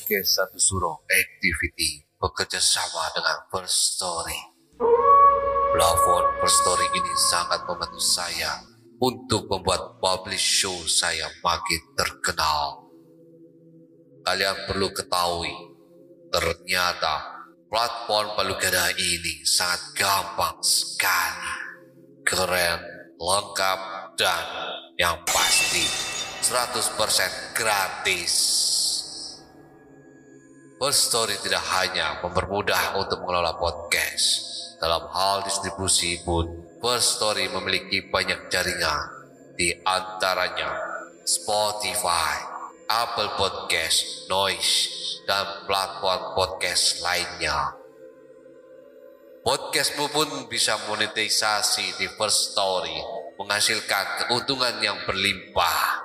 podcast Satu Suro Activity bekerja sama dengan First Story. Platform First Story ini sangat membantu saya untuk membuat publish show saya makin terkenal. Kalian perlu ketahui, ternyata platform Palugada ini sangat gampang sekali, keren, lengkap, dan yang pasti 100% gratis. First Story tidak hanya mempermudah untuk mengelola podcast. Dalam hal distribusi pun, First Story memiliki banyak jaringan, di antaranya Spotify, Apple Podcast, Noise, dan platform podcast lainnya. Podcastmu pun bisa monetisasi di First Story, menghasilkan keuntungan yang berlimpah.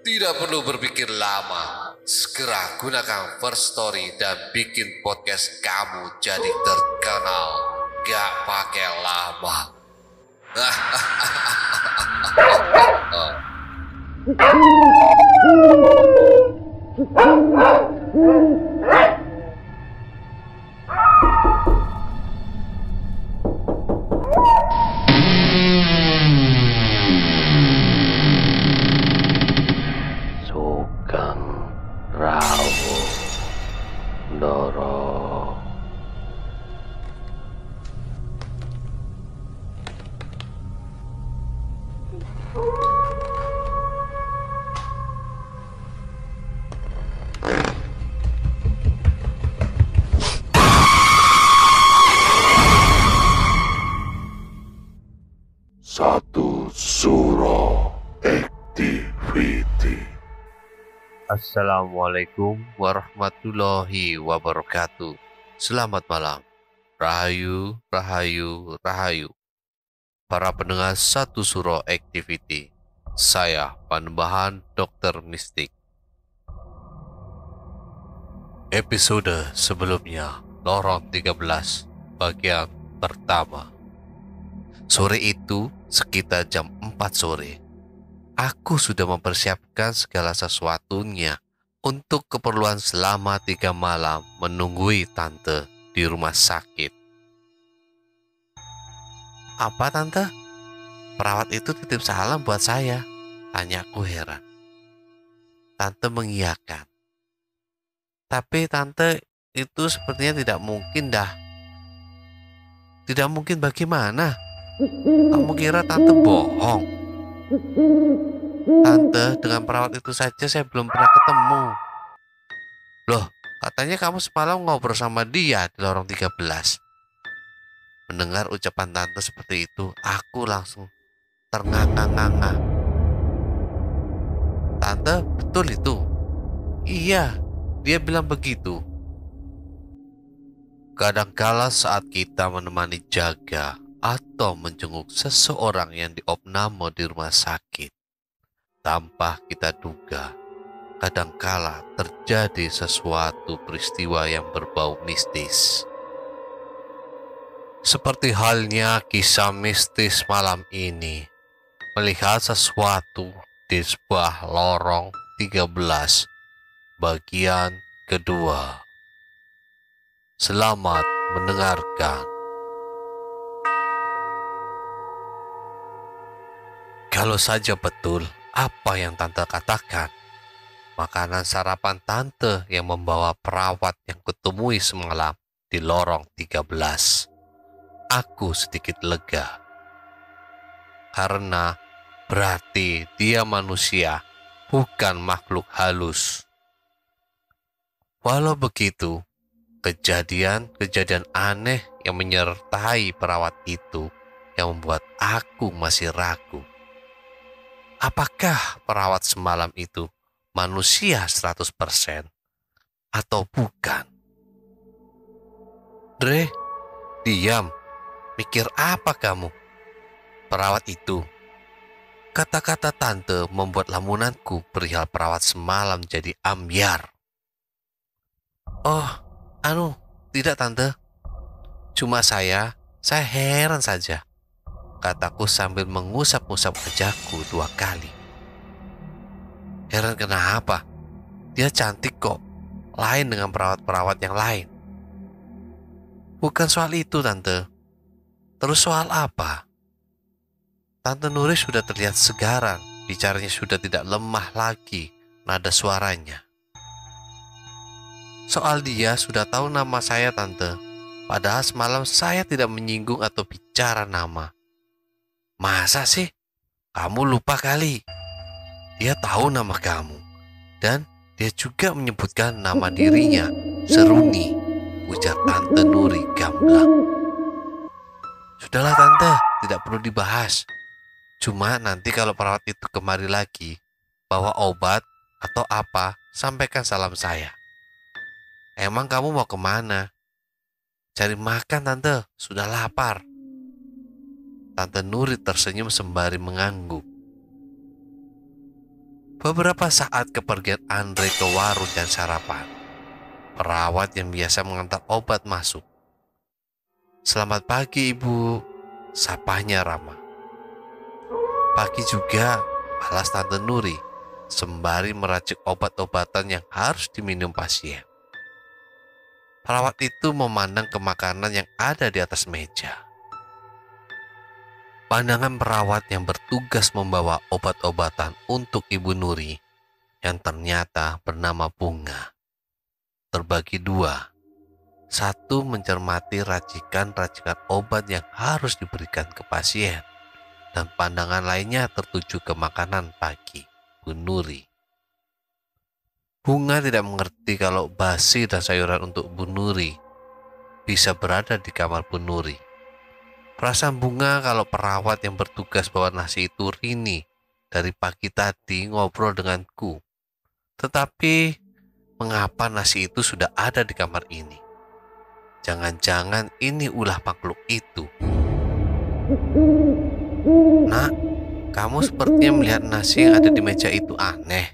Tidak perlu berpikir lama, segera gunakan First Story dan bikin podcast kamu jadi terkenal. Gak pakai lama. Sugeng rawuh ndara. Satu Suro Activity. Assalamualaikum warahmatullahi wabarakatuh. Selamat malam. Rahayu, rahayu, rahayu. Para pendengar Satu Suro Activity. Saya Panembahan Dr. Mistik. Episode sebelumnya, Lorong 13, bagian pertama. Sore itu, sekitar jam 4 sore, aku sudah mempersiapkan segala sesuatunya untuk keperluan selama 3 malam menunggui tante di rumah sakit. Apa tante? Perawat itu titip salam buat saya, tanyaku heran. Tante mengiyakan. Tapi tante, itu sepertinya tidak mungkin dah. Tidak mungkin bagaimana? Kamu kira tante bohong? Tante, dengan perawat itu saja saya belum pernah ketemu. Loh, katanya kamu semalam ngobrol sama dia di lorong 13. Mendengar ucapan tante seperti itu, aku langsung ternganga-nganga. Tante, betul itu? Iya, dia bilang begitu. Kadangkala saat kita menemani jaga atau menjenguk seseorang yang diopname di rumah sakit, tanpa kita duga, kadangkala terjadi sesuatu peristiwa yang berbau mistis. Seperti halnya kisah mistis malam ini, melihat sesuatu di sebuah lorong 13, bagian kedua. Selamat mendengarkan. Kalau saja betul apa yang tante katakan, makanan sarapan tante yang membawa perawat yang kutemui semalam di lorong 13, aku sedikit lega. Karena berarti dia manusia, bukan makhluk halus. Walau begitu, kejadian-kejadian aneh yang menyertai perawat itu yang membuat aku masih ragu. Apakah perawat semalam itu manusia 100% atau bukan? Dre, diam. Mikir apa kamu? Perawat itu. Kata-kata tante membuat lamunanku perihal perawat semalam jadi ambyar. Oh, tidak tante. Cuma saya heran saja, kataku sambil mengusap-usap wajahku 2 kali. Heran kenapa? Dia cantik kok. lain dengan perawat-perawat yang lain. Bukan soal itu, Tante. Terus soal apa? Tante Nuri sudah terlihat segaran, bicaranya sudah tidak lemah lagi nada suaranya. Soal dia sudah tahu nama saya, Tante. Padahal semalam saya tidak menyinggung atau bicara nama. Masa sih? Kamu lupa kali. Dia tahu nama kamu. Dan dia juga menyebutkan nama dirinya, Seruni, ujar Tante Nuri gamblang. Sudahlah Tante, tidak perlu dibahas. Cuma nanti kalau perawat itu kemari lagi, bawa obat atau apa, sampaikan salam saya. Emang kamu mau kemana? Cari makan Tante, sudah lapar. Tante Nuri tersenyum sembari mengangguk. Beberapa saat kepergian Andre ke warung dan sarapan, perawat yang biasa mengantar obat masuk. Selamat pagi Ibu, sapanya ramah. Pagi juga, balas Tante Nuri, sembari meracik obat-obatan yang harus diminum pasien. Perawat itu memandang ke makanan yang ada di atas meja. Pandangan perawat yang bertugas membawa obat-obatan untuk Ibu Nuri yang ternyata bernama Bunga terbagi dua. Satu mencermati racikan-racikan obat yang harus diberikan ke pasien, dan pandangan lainnya tertuju ke makanan pagi Bu Nuri. Bunga tidak mengerti kalau basi dan sayuran untuk Bu Nuri bisa berada di kamar Bu Nuri. Perasaan Bunga kalau perawat yang bertugas bawa nasi itu Rini dari pagi tadi ngobrol denganku. Tetapi mengapa nasi itu sudah ada di kamar ini? Jangan-jangan ini ulah makhluk itu. Nak, kamu sepertinya melihat nasi yang ada di meja itu aneh,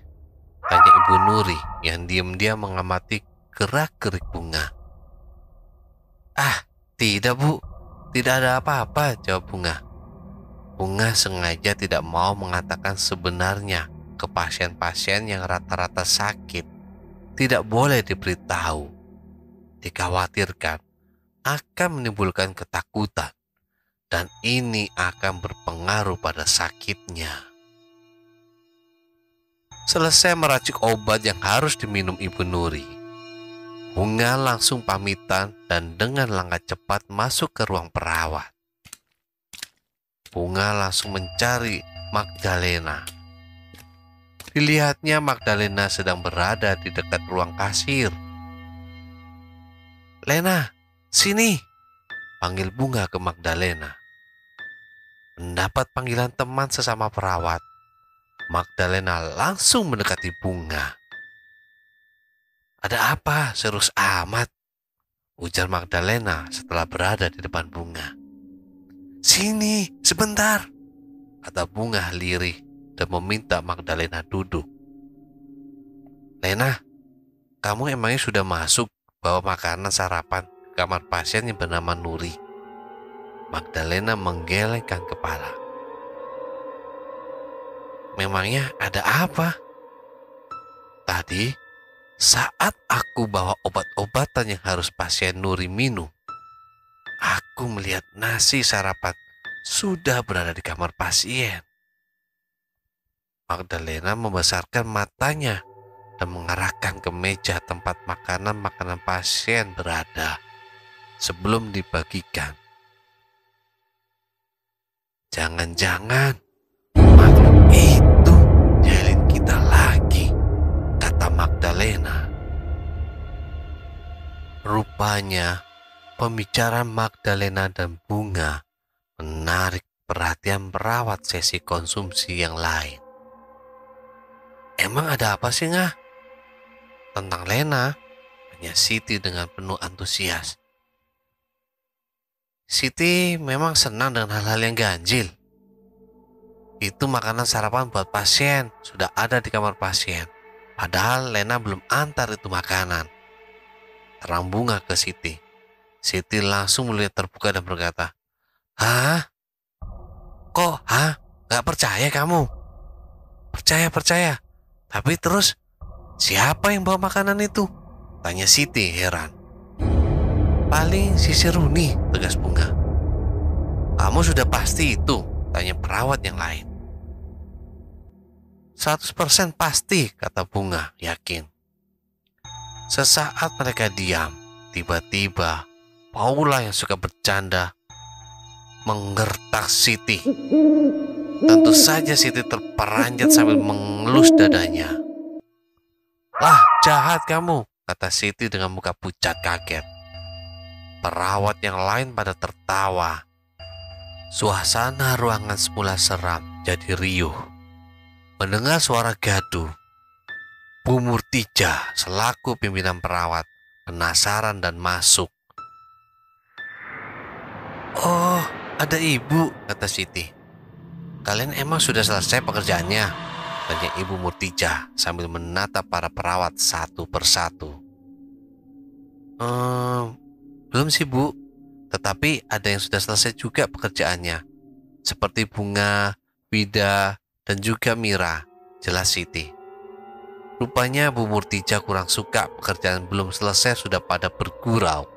tanya Ibu Nuri yang diam-diam mengamati gerak-gerik Bunga. Ah, tidak Bu. Tidak ada apa-apa, jawab Bunga. Bunga sengaja tidak mau mengatakan sebenarnya ke pasien-pasien yang rata-rata sakit. Tidak boleh diberitahu. Dikhawatirkan akan menimbulkan ketakutan dan ini akan berpengaruh pada sakitnya. Selesai meracik obat yang harus diminum Ibu Nuri, Bunga langsung pamitan dan dengan langkah cepat masuk ke ruang perawat. Bunga langsung mencari Magdalena. Dilihatnya Magdalena sedang berada di dekat ruang kasir. Lena, sini, panggil Bunga ke Magdalena. Mendapat panggilan teman sesama perawat, Magdalena langsung mendekati Bunga. Ada apa, serius amat? Ujar Magdalena setelah berada di depan Bunga. Sini, sebentar, kata Bunga lirih dan meminta Magdalena duduk. Lena, kamu emangnya sudah masuk bawa makanan sarapan ke kamar pasien yang bernama Nuri? Magdalena menggelengkan kepala. Memangnya ada apa? Tadi saat aku bawa obat-obatan yang harus pasien Nuri minum, aku melihat nasi sarapan sudah berada di kamar pasien. Magdalena membesarkan matanya dan mengarahkan ke meja tempat makanan-makanan pasien berada sebelum dibagikan. Jangan-jangan makhluk itu jahilin kita lagi, kata Magdalena. Rupanya pembicaraan Magdalena dan Bunga menarik perhatian perawat sesi konsumsi yang lain. Emang ada apa sih Ngah? Tentang Lena, tanya Siti dengan penuh antusias. Siti memang senang dengan hal-hal yang ganjil. Itu makanan sarapan buat pasien sudah ada di kamar pasien. Padahal Lena belum antar itu makanan. Terang Bunga ke Siti. Siti langsung melihat terbuka dan berkata, Hah? Kok? Hah? Gak percaya kamu? Percaya. Tapi terus siapa yang bawa makanan itu? Tanya Siti heran. Paling si Seruni, tegas Bunga. Kamu sudah pasti itu? Tanya perawat yang lain. 100% pasti, kata Bunga yakin. Sesaat mereka diam, tiba-tiba Paula yang suka bercanda menggertak Siti. Tentu saja Siti terperanjat sambil mengelus dadanya. Lah, jahat kamu, kata Siti dengan muka pucat kaget. Perawat yang lain pada tertawa. Suasana ruangan semula seram jadi riuh. Mendengar suara gaduh, Bu Murtija selaku pimpinan perawat penasaran dan masuk. Oh, ada ibu, kata Siti. Kalian emang sudah selesai pekerjaannya? Tanya Ibu Murtija sambil menatap para perawat satu persatu. Belum sih Bu, tetapi ada yang sudah selesai juga pekerjaannya. Seperti Bunga, Wida, dan juga Mira, jelas Siti. Rupanya Bu Murtija kurang suka pekerjaan belum selesai sudah pada bergurau.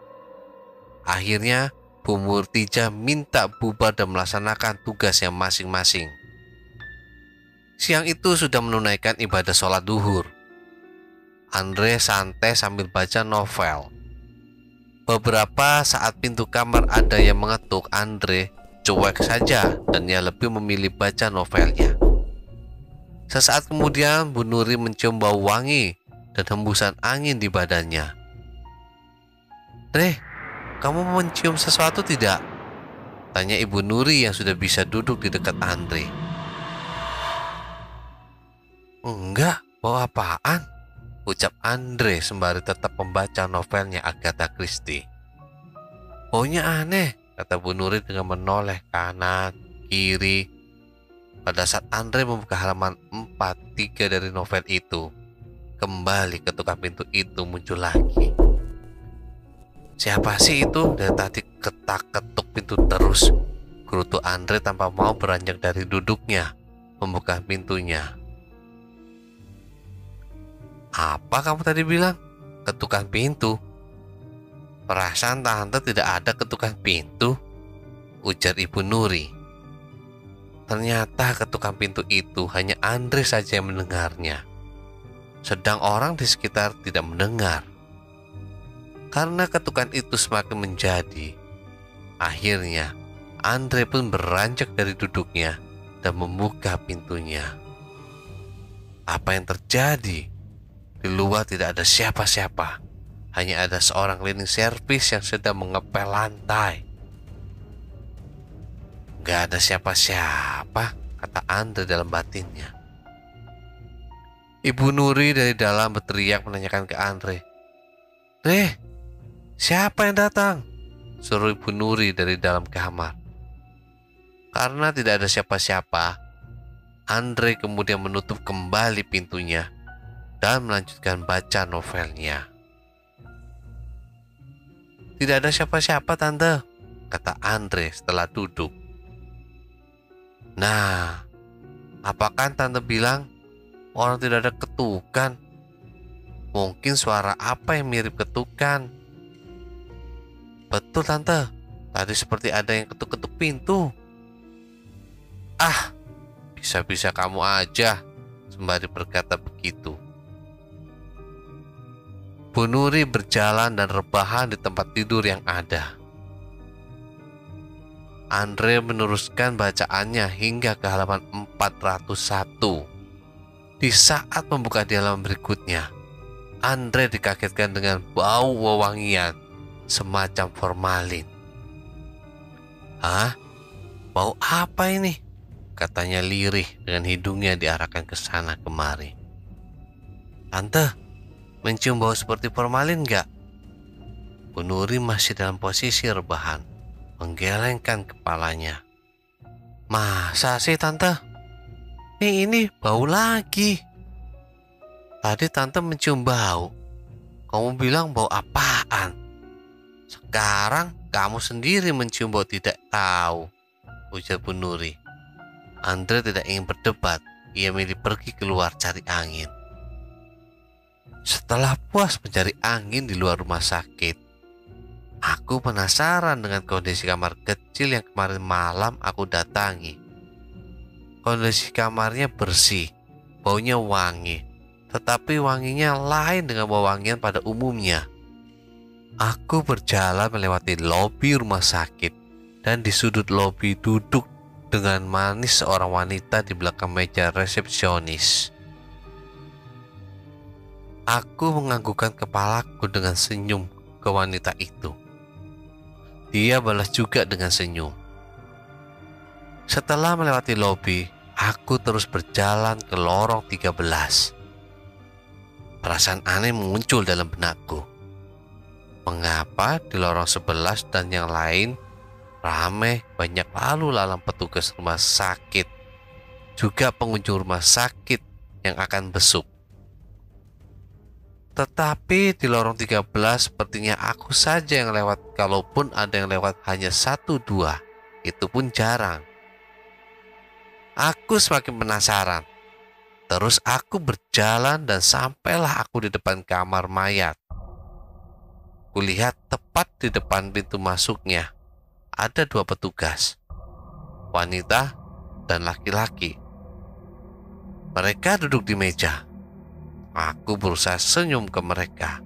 Akhirnya Bu Murtija minta bubar dan melaksanakan tugasnya masing-masing. Siang itu sudah menunaikan ibadah sholat duhur. Andre santai sambil baca novel. Beberapa saat pintu kamar ada yang mengetuk, Andre cuek saja dan ia lebih memilih baca novelnya. Sesaat kemudian Bu Nuri mencium bau wangi dan hembusan angin di badannya. Kamu mencium sesuatu tidak? Tanya Ibu Nuri yang sudah bisa duduk di dekat Andre. Enggak, bau apaan? Ucap Andre sembari tetap membaca novelnya Agatha Christie. Baunya aneh, kata Bu Nuri dengan menoleh kanan, kiri. Pada saat Andre membuka halaman 4-3 dari novel itu, kembali ketukan pintu itu muncul lagi. Siapa sih itu? Dari tadi ketak-ketuk pintu terus. Gerutu Andre tanpa mau beranjak dari duduknya, membuka pintunya. Apa kamu tadi bilang? Ketukan pintu? Perasaan tante tidak ada ketukan pintu, ujar Ibu Nuri. Ternyata ketukan pintu itu hanya Andre saja yang mendengarnya, sedang orang di sekitar tidak mendengar. Karena ketukan itu semakin menjadi, akhirnya Andre pun beranjak dari duduknya dan membuka pintunya. Apa yang terjadi? Di luar tidak ada siapa-siapa, hanya ada seorang cleaning service yang sedang mengepel lantai. Gak ada siapa-siapa, kata Andre dalam batinnya. Ibu Nuri dari dalam berteriak menanyakan ke Andre. Siapa yang datang? Suruh Ibu Nuri dari dalam kamar. Karena tidak ada siapa-siapa, Andre kemudian menutup kembali pintunya dan melanjutkan baca novelnya. Tidak ada siapa-siapa, Tante, kata Andre setelah duduk. Nah, apakah Tante bilang orang tidak ada ketukan? Mungkin suara apa yang mirip ketukan? Betul Tante, tadi seperti ada yang ketuk-ketuk pintu. Bisa-bisa kamu aja, sembari berkata begitu. Bu Nuri berjalan dan rebahan di tempat tidur yang ada. Andre meneruskan bacaannya hingga ke halaman 401. Di saat membuka di halaman berikutnya, Andre dikagetkan dengan bau wewangian semacam formalin. Hah? Bau apa ini? Katanya lirih dengan hidungnya diarahkan ke sana kemari. Tante, mencium bau seperti formalin gak? Bu Nuri masih dalam posisi rebahan, menggelengkan kepalanya. Masa sih Tante? Ini bau lagi. Tadi Tante mencium bau. Kamu bilang bau apaan? Sekarang kamu sendiri mencium bau tidak tahu, ujar Bu Nuri. Andre tidak ingin berdebat, ia milih pergi keluar cari angin. Setelah puas mencari angin di luar rumah sakit, aku penasaran dengan kondisi kamar kecil yang kemarin malam aku datangi. Kondisi kamarnya bersih, baunya wangi, tetapi wanginya lain dengan bau wangian pada umumnya. Aku berjalan melewati lobi rumah sakit, dan di sudut lobi duduk dengan manis seorang wanita di belakang meja resepsionis. Aku menganggukkan kepalaku dengan senyum ke wanita itu. Dia balas juga dengan senyum. Setelah melewati lobi, aku terus berjalan ke lorong 13. Perasaan aneh muncul dalam benakku. Mengapa di lorong 11 dan yang lain ramai, banyak lalu lalang petugas rumah sakit, juga pengunjung rumah sakit yang akan besuk. Tetapi di lorong 13 sepertinya aku saja yang lewat, kalaupun ada yang lewat hanya 1-2, itu pun jarang. Aku semakin penasaran. Terus aku berjalan dan sampailah aku di depan kamar mayat. Kulihat tepat di depan pintu masuknya ada 2 petugas, wanita dan laki-laki. Mereka duduk di meja. Aku berusaha senyum ke mereka,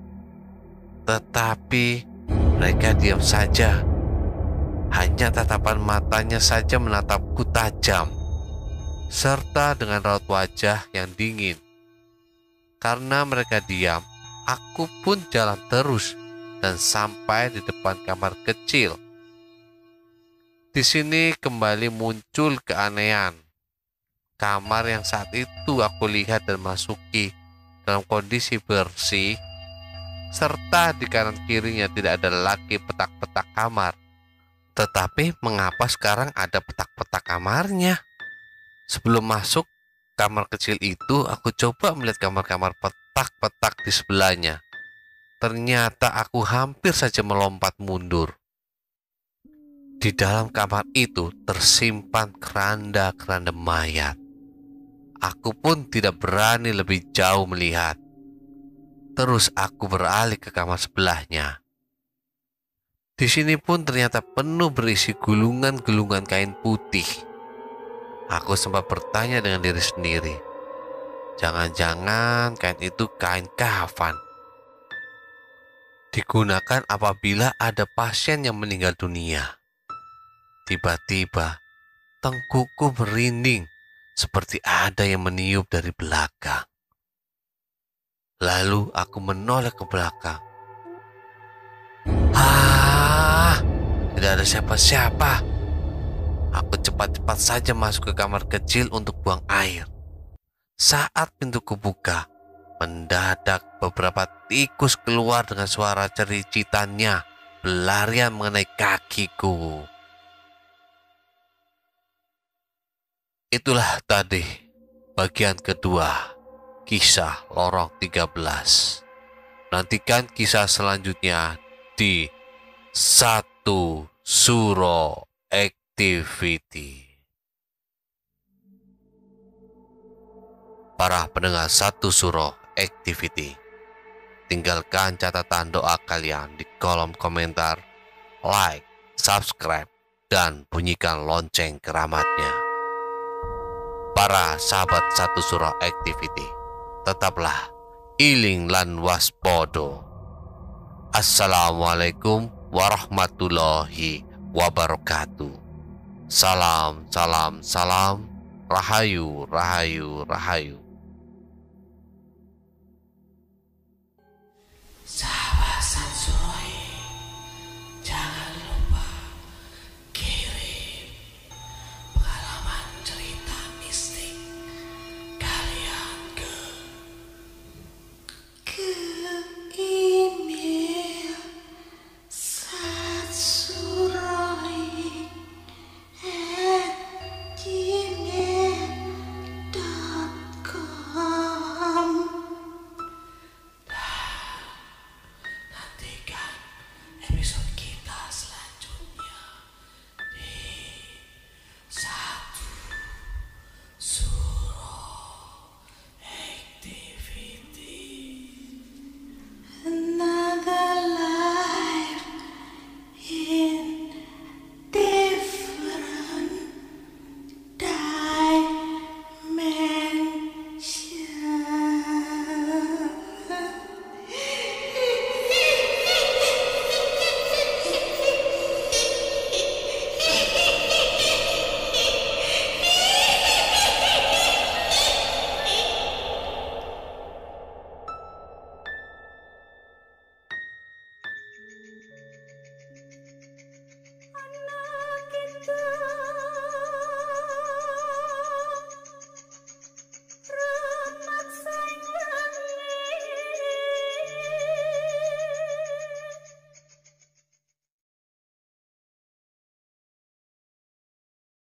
tetapi mereka diam saja. Hanya tatapan matanya saja menatapku tajam, serta dengan raut wajah yang dingin. Karena mereka diam, aku pun jalan terus dan sampai di depan kamar kecil. Di sini kembali muncul keanehan. Kamar yang saat itu aku lihat dan masuki dalam kondisi bersih, serta di kanan kirinya tidak ada lagi petak-petak kamar. Tetapi mengapa sekarang ada petak-petak kamarnya? Sebelum masuk kamar kecil itu, aku coba melihat kamar-kamar petak-petak di sebelahnya. Ternyata aku hampir saja melompat mundur. Di dalam kamar itu tersimpan keranda-keranda mayat. Aku pun tidak berani lebih jauh melihat. Terus aku beralih ke kamar sebelahnya. Di sini pun ternyata penuh berisi gulungan-gulungan kain putih. Aku sempat bertanya dengan diri sendiri, jangan-jangan kain itu kain kafan, digunakan apabila ada pasien yang meninggal dunia. Tiba-tiba tengkukku merinding, seperti ada yang meniup dari belakang. Lalu aku menoleh ke belakang. Tidak ada siapa-siapa. Aku cepat-cepat saja masuk ke kamar kecil untuk buang air. Saat pintuku buka, mendadak beberapa tikus keluar dengan suara cericitannya, berlarian mengenai kakiku. Itulah tadi bagian kedua kisah lorong 13. Nantikan kisah selanjutnya di Satu Suro Activity. Para pendengar Satu Suro Activity, tinggalkan catatan doa kalian di kolom komentar, like, subscribe, dan bunyikan lonceng keramatnya. Para sahabat Satu Suro Activity, tetaplah iling lan waspodo. Assalamualaikum warahmatullahi wabarakatuh. Salam, salam, salam. Rahayu, rahayu, rahayu.